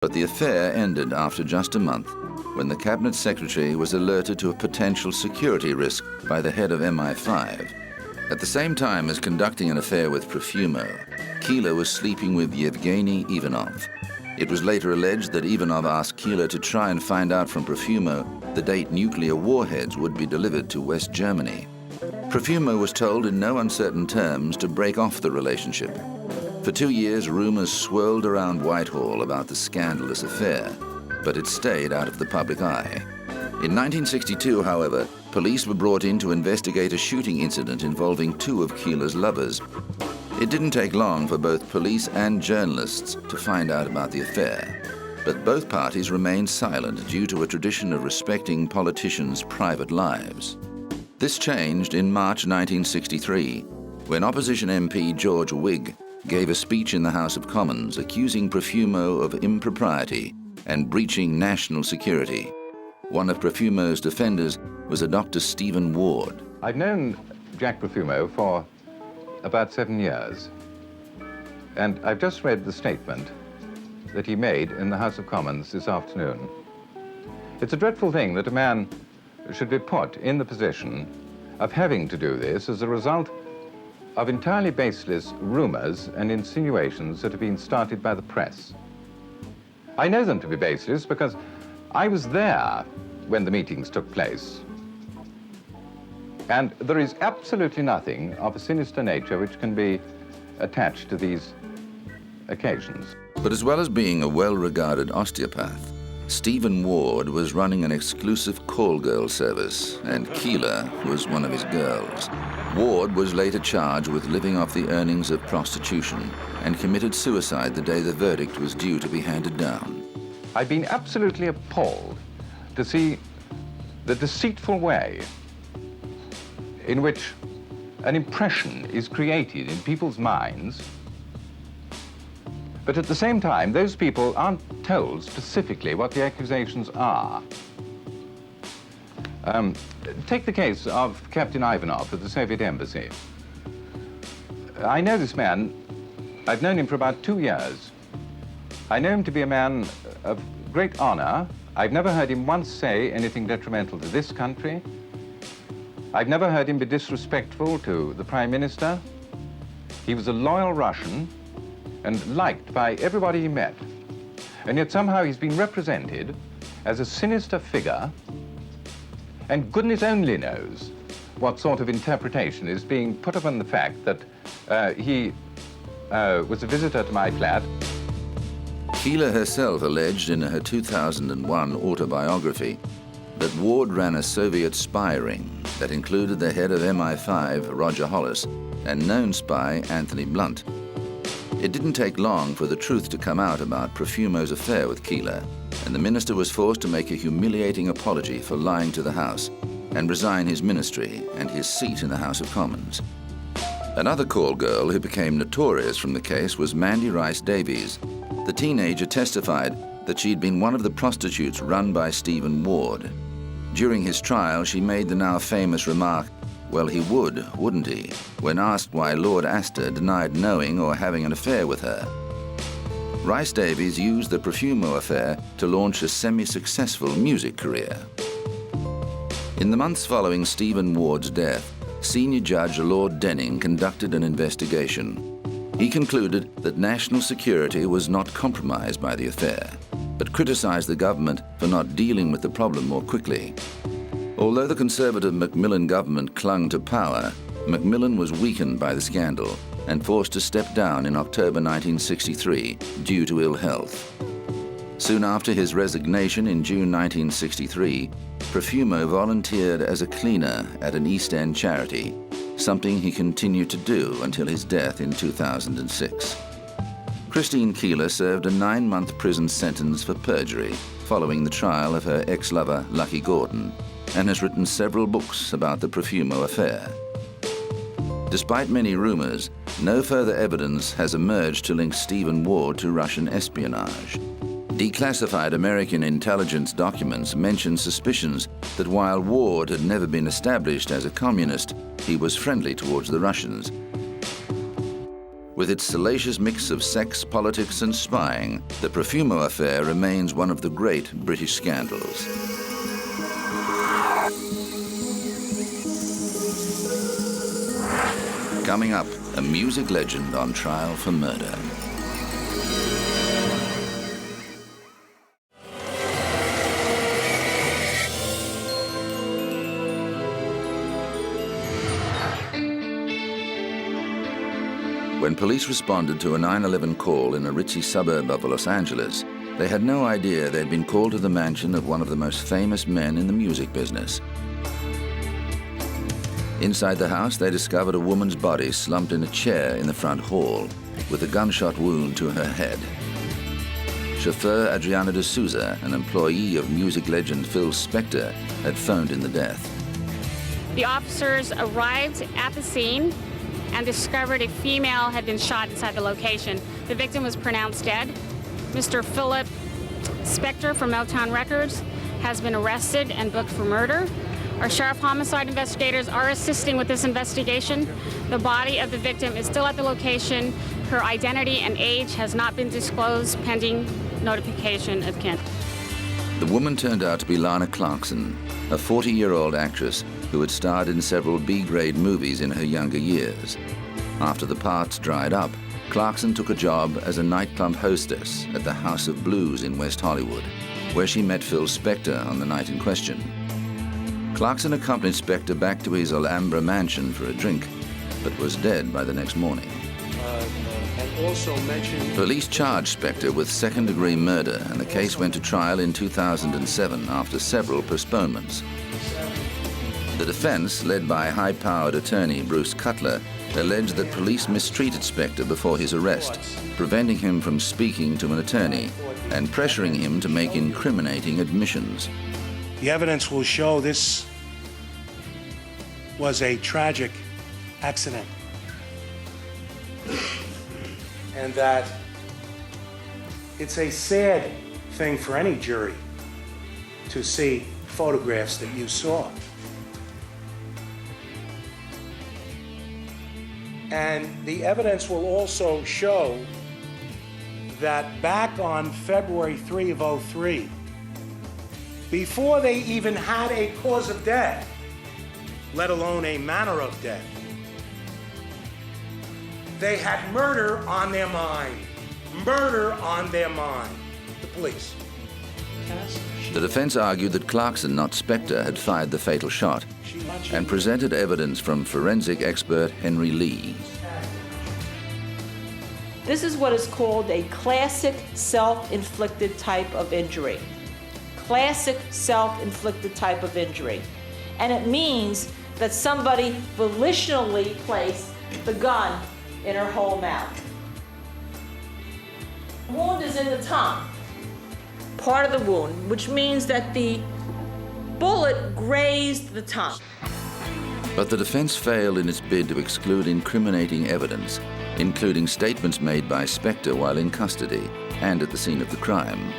But the affair ended after just a month, when the cabinet secretary was alerted to a potential security risk by the head of MI5. At the same time as conducting an affair with Profumo, Keeler was sleeping with Yevgeny Ivanov. It was later alleged that Ivanov asked Keeler to try and find out from Profumo the date nuclear warheads would be delivered to West Germany. Profumo was told in no uncertain terms to break off the relationship. For 2 years, rumors swirled around Whitehall about the scandalous affair, but it stayed out of the public eye. In 1962, however, police were brought in to investigate a shooting incident involving 2 of Keeler's lovers. It didn't take long for both police and journalists to find out about the affair, but both parties remained silent due to a tradition of respecting politicians' private lives. This changed in March 1963, when opposition MP George Whig gave a speech in the House of Commons accusing Profumo of impropriety and breaching national security. One of Profumo's defenders was a Dr. Stephen Ward. I've known Jack Profumo for about 7 years, and I've just read the statement that he made in the House of Commons this afternoon. It's a dreadful thing that a man should be put in the position of having to do this as a result of entirely baseless rumors and insinuations that have been started by the press. I know them to be baseless because I was there when the meetings took place. And there is absolutely nothing of a sinister nature which can be attached to these occasions. But as well as being a well-regarded osteopath, Stephen Ward was running an exclusive call girl service, and Keeler was one of his girls. Ward was later charged with living off the earnings of prostitution and committed suicide the day the verdict was due to be handed down. I've been absolutely appalled to see the deceitful way in which an impression is created in people's minds, but at the same time, those people aren't told specifically what the accusations are. Take the case of Captain Ivanov at the Soviet Embassy. I know this man. I've known him for about 2 years. I know him to be a man of great honor. I've never heard him once say anything detrimental to this country. I've never heard him be disrespectful to the Prime Minister. He was a loyal Russian and liked by everybody he met. And yet somehow he's been represented as a sinister figure, and goodness only knows what sort of interpretation is being put upon the fact that he was a visitor to my flat. Keeler herself alleged in her 2001 autobiography that Ward ran a Soviet spy ring that included the head of MI5, Roger Hollis, and known spy Anthony Blunt. It didn't take long for the truth to come out about Profumo's affair with Keeler, and the minister was forced to make a humiliating apology for lying to the House and resign his ministry and his seat in the House of Commons. Another call girl who became notorious from the case was Mandy Rice Davies. The teenager testified that she'd been one of the prostitutes run by Stephen Ward. During his trial, she made the now famous remark, "Well, he would, wouldn't he?" when asked why Lord Astor denied knowing or having an affair with her. Rice Davies used the Profumo affair to launch a semi-successful music career. In the months following Stephen Ward's death, senior judge Lord Denning conducted an investigation. He concluded that national security was not compromised by the affair, but criticized the government for not dealing with the problem more quickly. Although the conservative Macmillan government clung to power, Macmillan was weakened by the scandal and forced to step down in October 1963 due to ill health. Soon after his resignation in June 1963, Profumo volunteered as a cleaner at an East End charity, something he continued to do until his death in 2006. Christine Keeler served a 9-month prison sentence for perjury following the trial of her ex-lover, Lucky Gordon, and has written several books about the Profumo affair. Despite many rumors, no further evidence has emerged to link Stephen Ward to Russian espionage. Declassified American intelligence documents mention suspicions that while Ward had never been established as a communist, he was friendly towards the Russians. With its salacious mix of sex, politics and spying, the Profumo affair remains one of the great British scandals. Coming up, a music legend on trial for murder. When police responded to a 9/11 call in a ritzy suburb of Los Angeles, they had no idea they'd been called to the mansion of one of the most famous men in the music business. Inside the house, they discovered a woman's body slumped in a chair in the front hall, with a gunshot wound to her head. Chauffeur Adriana de Souza, an employee of music legend Phil Spector, had phoned in the death. The officers arrived at the scene and discovered a female had been shot inside the location. The victim was pronounced dead. Mr. Philip Spector from Motown Records has been arrested and booked for murder. Our sheriff homicide investigators are assisting with this investigation. The body of the victim is still at the location. Her identity and age has not been disclosed pending notification of kin. The woman turned out to be Lana Clarkson, a 40-year-old actress who had starred in several B-grade movies in her younger years. After the parts dried up, Clarkson took a job as a nightclub hostess at the House of Blues in West Hollywood, where she met Phil Spector on the night in question. Clarkson accompanied Spector back to his Alhambra mansion for a drink, but was dead by the next morning. Police charged Spector with second-degree murder, and the case went to trial in 2007 after several postponements. The defense, led by high-powered attorney Bruce Cutler, alleged that police mistreated Spector before his arrest, preventing him from speaking to an attorney and pressuring him to make incriminating admissions. The evidence will show this was a tragic accident, and that it's a sad thing for any jury to see photographs that you saw. And the evidence will also show that back on February 3 of 2003, before they even had a cause of death, let alone a manner of death, they had murder on their mind. Murder on their mind. The police. The defense argued that Clarkson, not Spector, had fired the fatal shot and presented evidence from forensic expert Henry Lee. This is what is called a classic self-inflicted type of injury. Classic self-inflicted type of injury. And it means that somebody volitionally placed the gun in her whole mouth. The wound is in the tongue, part of the wound, which means that the bullet grazed the tongue. But the defense failed in its bid to exclude incriminating evidence, including statements made by Spector while in custody and at the scene of the crime.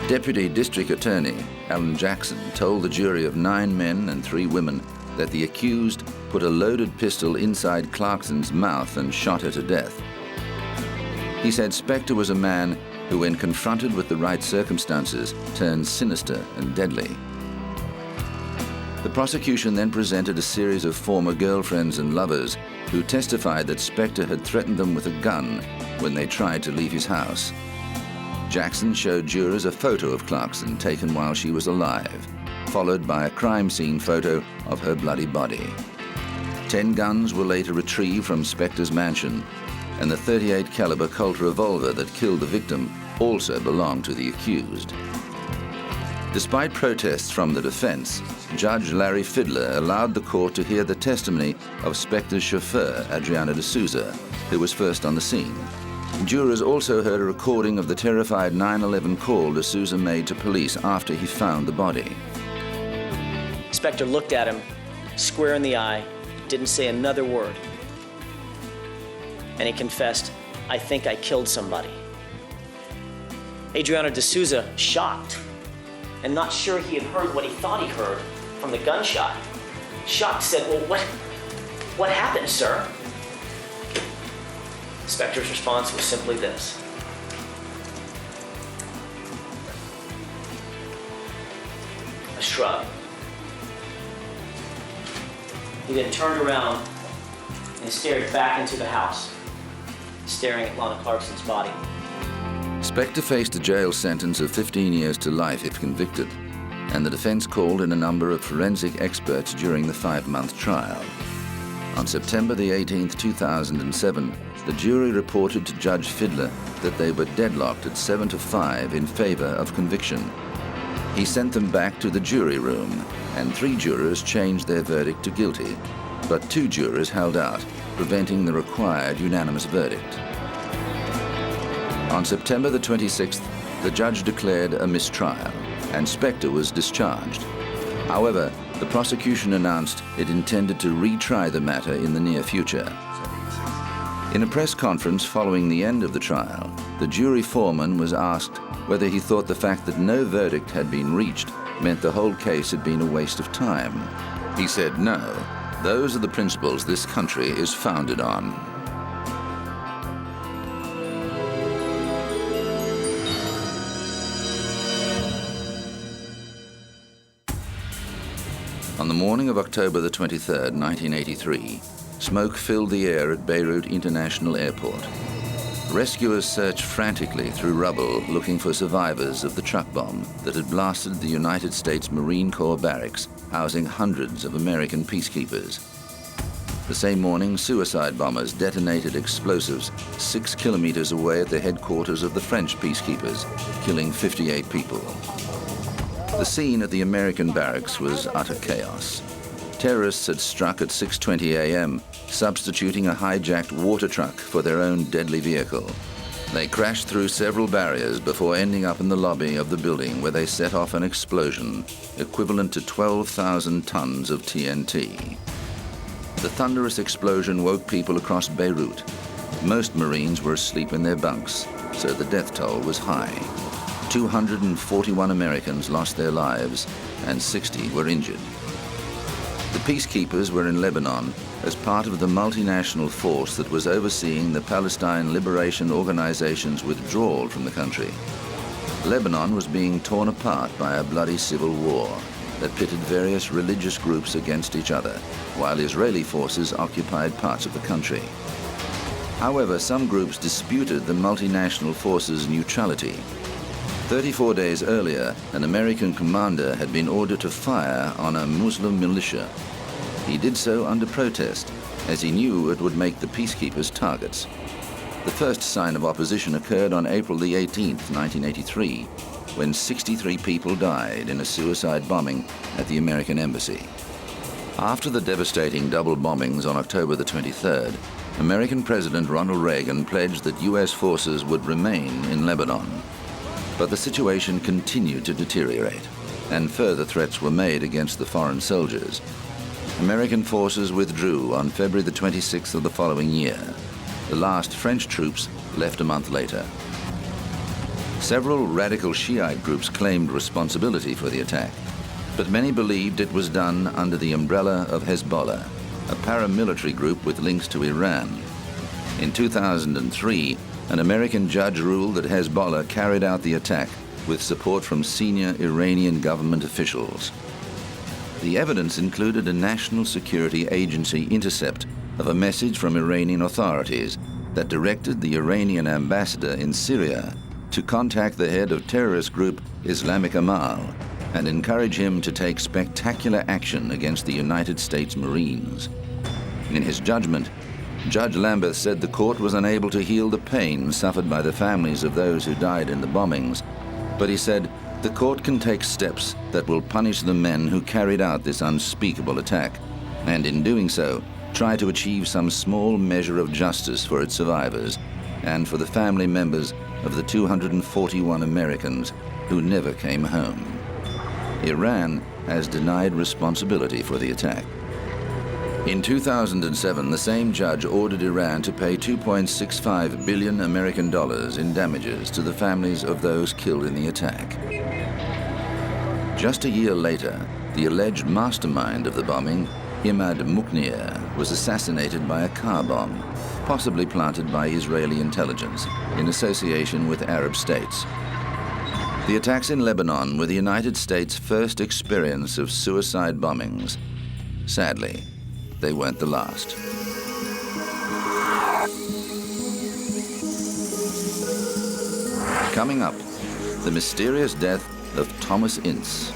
Deputy District Attorney Alan Jackson told the jury of 9 men and 3 women that the accused put a loaded pistol inside Clarkson's mouth and shot her to death. He said Spector was a man who, when confronted with the right circumstances, turned sinister and deadly. The prosecution then presented a series of former girlfriends and lovers who testified that Spector had threatened them with a gun when they tried to leave his house. Jackson showed jurors a photo of Clarkson taken while she was alive, followed by a crime scene photo of her bloody body. 10 guns were later retrieved from Spector's mansion, and the .38 caliber Colt revolver that killed the victim also belonged to the accused. Despite protests from the defense, Judge Larry Fidler allowed the court to hear the testimony of Spector's chauffeur, Adriana de Souza, who was first on the scene. Jurors also heard a recording of the terrified 9/11 call de Souza made to police after he found the body. Spector looked at him square in the eye, didn't say another word. And he confessed, "I think I killed somebody." Adriana de Souza, shocked and not sure he had heard what he thought he heard from the gunshot, shocked, said, "Well, what happened, sir?" Spector's response was simply this. A shrug. He then turned around and stared back into the house, staring at Lana Clarkson's body. Spector faced a jail sentence of 15 years to life if convicted, and the defense called in a number of forensic experts during the 5-month trial. On September the 18th, 2007, the jury reported to Judge Fidler that they were deadlocked at 7-5 in favor of conviction. He sent them back to the jury room, and 3 jurors changed their verdict to guilty, but 2 jurors held out, preventing the required unanimous verdict. On September the 26th, the judge declared a mistrial, and Spector was discharged. However, the prosecution announced it intended to retry the matter in the near future. In a press conference following the end of the trial, the jury foreman was asked whether he thought the fact that no verdict had been reached meant the whole case had been a waste of time. He said, "No, those are the principles this country is founded on." On the morning of October the 23rd, 1983, smoke filled the air at Beirut International Airport. Rescuers searched frantically through rubble looking for survivors of the truck bomb that had blasted the United States Marine Corps barracks housing hundreds of American peacekeepers. The same morning, suicide bombers detonated explosives 6 kilometers away at the headquarters of the French peacekeepers, killing 58 people. The scene at the American barracks was utter chaos. Terrorists had struck at 6:20 a.m., substituting a hijacked water truck for their own deadly vehicle. They crashed through several barriers before ending up in the lobby of the building, where they set off an explosion equivalent to 12,000 tons of TNT. The thunderous explosion woke people across Beirut. Most Marines were asleep in their bunks, so the death toll was high. 241 Americans lost their lives and 60 were injured. The peacekeepers were in Lebanon as part of the multinational force that was overseeing the Palestine Liberation Organization's withdrawal from the country. Lebanon was being torn apart by a bloody civil war that pitted various religious groups against each other, while Israeli forces occupied parts of the country. However, some groups disputed the multinational force's neutrality. 34 days earlier, an American commander had been ordered to fire on a Muslim militia. He did so under protest, as he knew it would make the peacekeepers targets. The first sign of opposition occurred on April the 18th, 1983, when 63 people died in a suicide bombing at the American embassy. After the devastating double bombings on October the 23rd, American President Ronald Reagan pledged that U.S. forces would remain in Lebanon. But the situation continued to deteriorate, and further threats were made against the foreign soldiers. American forces withdrew on February the 26th of the following year. The last French troops left a month later. Several radical Shiite groups claimed responsibility for the attack, but many believed it was done under the umbrella of Hezbollah, a paramilitary group with links to Iran. In 2003, an American judge ruled that Hezbollah carried out the attack with support from senior Iranian government officials. The evidence included a National Security Agency intercept of a message from Iranian authorities that directed the Iranian ambassador in Syria to contact the head of terrorist group Islamic Amal and encourage him to take spectacular action against the United States Marines. In his judgment, Judge Lambeth said the court was unable to heal the pain suffered by the families of those who died in the bombings, but he said the court can take steps that will punish the men who carried out this unspeakable attack, and in doing so, try to achieve some small measure of justice for its survivors and for the family members of the 241 Americans who never came home. Iran has denied responsibility for the attack. In 2007, the same judge ordered Iran to pay $2.65 billion American dollars in damages to the families of those killed in the attack. Just a year later, the alleged mastermind of the bombing, Imad Muknir was assassinated by a car bomb, possibly planted by Israeli intelligence in association with Arab states. The attacks in Lebanon were the United States' first experience of suicide bombings. Sadly, they weren't the last. Coming up, the mysterious death of Thomas Ince.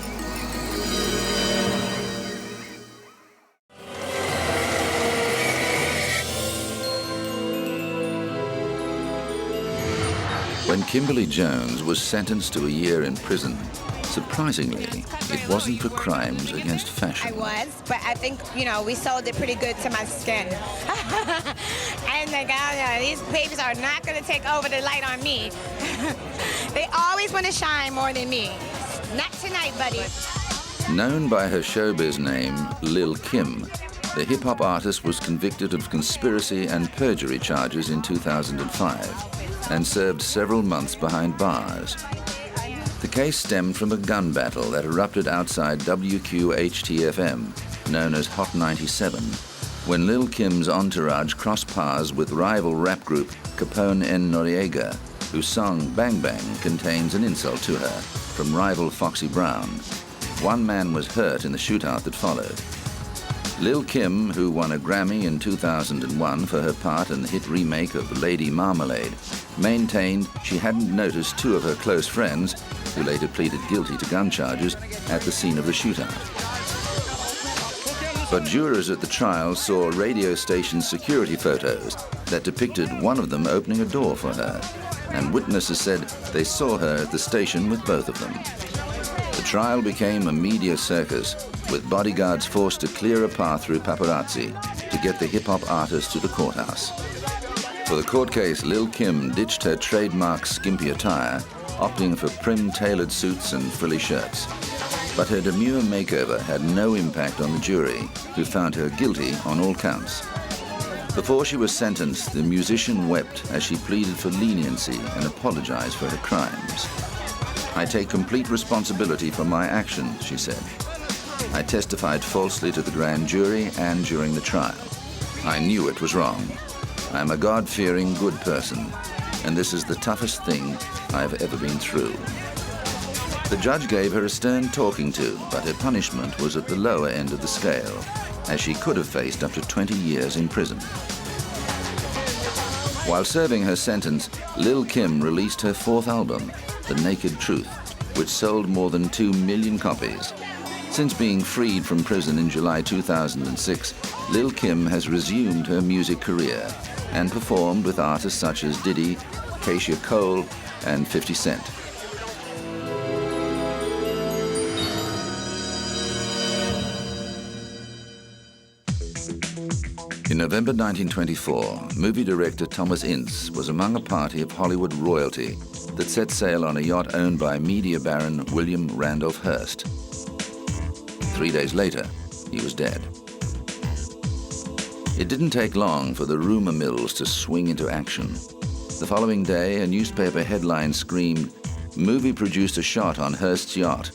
When Kimberly Jones was sentenced to a year in prison, surprisingly, it wasn't for crimes against fashion. I was, but I think, we sold it pretty good to my skin. And like, these babes are not going to take over the light on me. They always want to shine more than me. Not tonight, buddy. Known by her showbiz name, Lil Kim, the hip-hop artist was convicted of conspiracy and perjury charges in 2005 and served several months behind bars. The case stemmed from a gun battle that erupted outside WQHT-FM, known as Hot 97, when Lil Kim's entourage crossed paths with rival rap group Capone N. Noriega, whose song Bang Bang contains an insult to her from rival Foxy Brown. One man was hurt in the shootout that followed. Lil Kim, who won a Grammy in 2001 for her part in the hit remake of Lady Marmalade, maintained she hadn't noticed two of her close friends, who later pleaded guilty to gun charges, at the scene of the shootout. But jurors at the trial saw radio station security photos that depicted one of them opening a door for her, and witnesses said they saw her at the station with both of them. The trial became a media circus, with bodyguards forced to clear a path through paparazzi to get the hip-hop artist to the courthouse. For the court case, Lil Kim ditched her trademark skimpy attire, opting for prim-tailored suits and frilly shirts. But her demure makeover had no impact on the jury, who found her guilty on all counts. Before she was sentenced, the musician wept as she pleaded for leniency and apologized for her crimes. "I take complete responsibility for my actions," she said. "I testified falsely to the grand jury and during the trial. I knew it was wrong. I am a God-fearing, good person, and this is the toughest thing I have ever been through." The judge gave her a stern talking to, but her punishment was at the lower end of the scale, as she could have faced up to 20 years in prison. While serving her sentence, Lil Kim released her fourth album, The Naked Truth, which sold more than 2 million copies. Since being freed from prison in July 2006, Lil Kim has resumed her music career and performed with artists such as Diddy, Keisha Cole, and 50 Cent. In November 1924, movie director Thomas Ince was among a party of Hollywood royalty that set sail on a yacht owned by media baron William Randolph Hearst. 3 days later, he was dead. It didn't take long for the rumor mills to swing into action. The following day, a newspaper headline screamed, "Movie producer shot on Hearst's yacht,"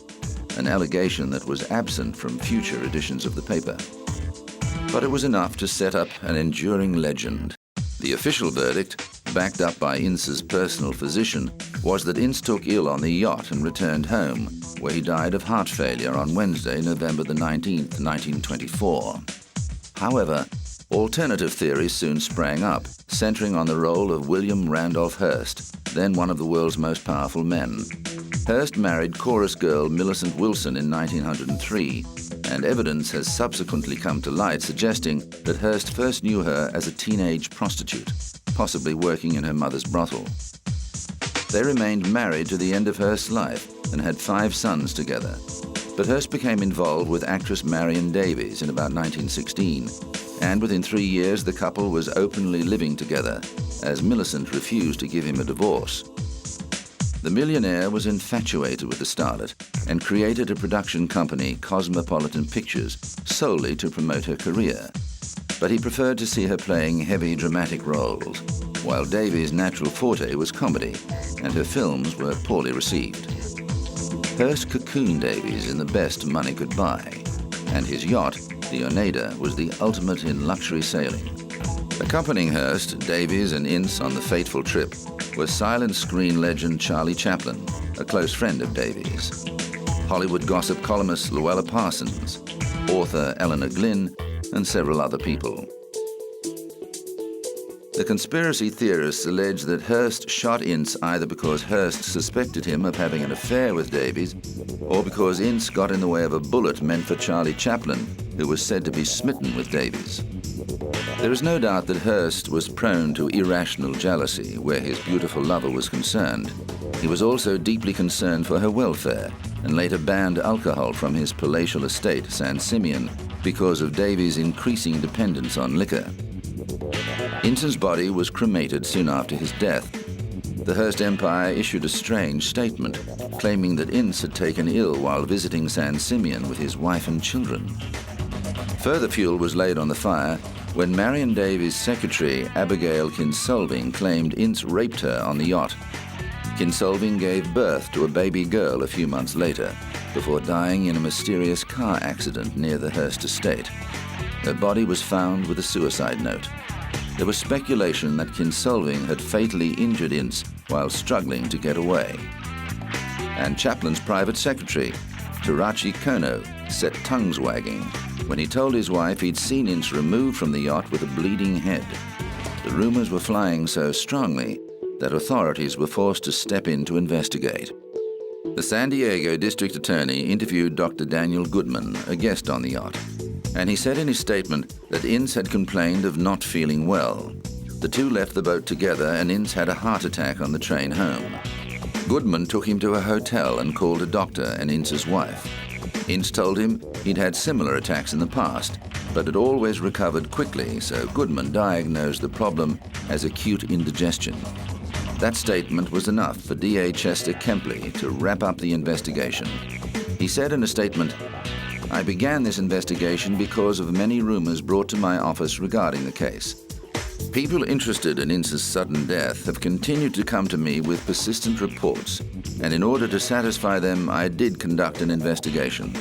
an allegation that was absent from future editions of the paper. But it was enough to set up an enduring legend. The official verdict, backed up by Ince's personal physician, was that Ince took ill on the yacht and returned home, where he died of heart failure on Wednesday, November the 19th, 1924. However, alternative theories soon sprang up, centering on the role of William Randolph Hearst, then one of the world's most powerful men. Hearst married chorus girl Millicent Wilson in 1903, and evidence has subsequently come to light suggesting that Hearst first knew her as a teenage prostitute, possibly working in her mother's brothel. They remained married to the end of Hearst's life and had 5 sons together. But Hearst became involved with actress Marion Davies in about 1916, and within 3 years the couple was openly living together, as Millicent refused to give him a divorce. The millionaire was infatuated with the starlet and created a production company, Cosmopolitan Pictures, solely to promote her career. But he preferred to see her playing heavy dramatic roles, while Davies' natural forte was comedy, and her films were poorly received. Hearst cocooned Davies in the best money could buy, and his yacht, the Oneida was the ultimate in luxury sailing. Accompanying Hearst, Davies, and Ince on the fateful trip was silent screen legend Charlie Chaplin, a close friend of Davies, Hollywood gossip columnist Luella Parsons, author Eleanor Glynn, and several other people. The conspiracy theorists allege that Hearst shot Ince either because Hearst suspected him of having an affair with Davies or because Ince got in the way of a bullet meant for Charlie Chaplin, who was said to be smitten with Davies. There is no doubt that Hearst was prone to irrational jealousy where his beautiful lover was concerned. He was also deeply concerned for her welfare and later banned alcohol from his palatial estate, San Simeon, because of Davies' increasing dependence on liquor. Ince's body was cremated soon after his death. The Hearst Empire issued a strange statement, claiming that Ince had taken ill while visiting San Simeon with his wife and children. Further fuel was laid on the fire when Marion Davies' secretary, Abigail Kinsolving, claimed Ince raped her on the yacht. Kinsolving gave birth to a baby girl a few months later, before dying in a mysterious car accident near the Hearst estate. Her body was found with a suicide note. There was speculation that Kinsolving had fatally injured Ince while struggling to get away. And Chaplin's private secretary, Tarachi Kono, set tongues wagging when he told his wife he'd seen Ince removed from the yacht with a bleeding head. The rumors were flying so strongly that authorities were forced to step in to investigate. The San Diego district attorney interviewed Dr. Daniel Goodman, a guest on the yacht, and he said in his statement that Ince had complained of not feeling well. The two left the boat together and Ince had a heart attack on the train home. Goodman took him to a hotel and called a doctor and Ince's wife. Ince told him he'd had similar attacks in the past, but had always recovered quickly, so Goodman diagnosed the problem as acute indigestion. That statement was enough for DA Chester Kempley to wrap up the investigation. He said in a statement, "I began this investigation because of many rumors brought to my office regarding the case. People interested in Ince's sudden death have continued to come to me with persistent reports, and in order to satisfy them, I did conduct an investigation.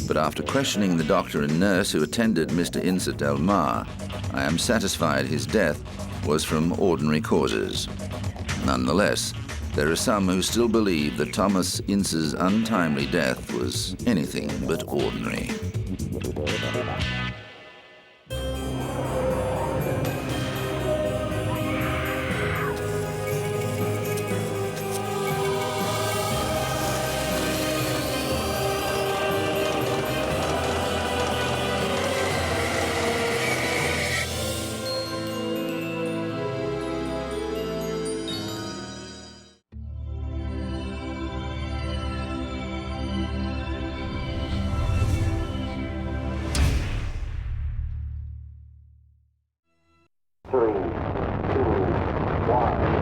But after questioning the doctor and nurse who attended Mr. Ince at Del Mar, I am satisfied his death was from ordinary causes. Nonetheless, there are some who still believe that Thomas Ince's untimely death was anything but ordinary." Three, two, one.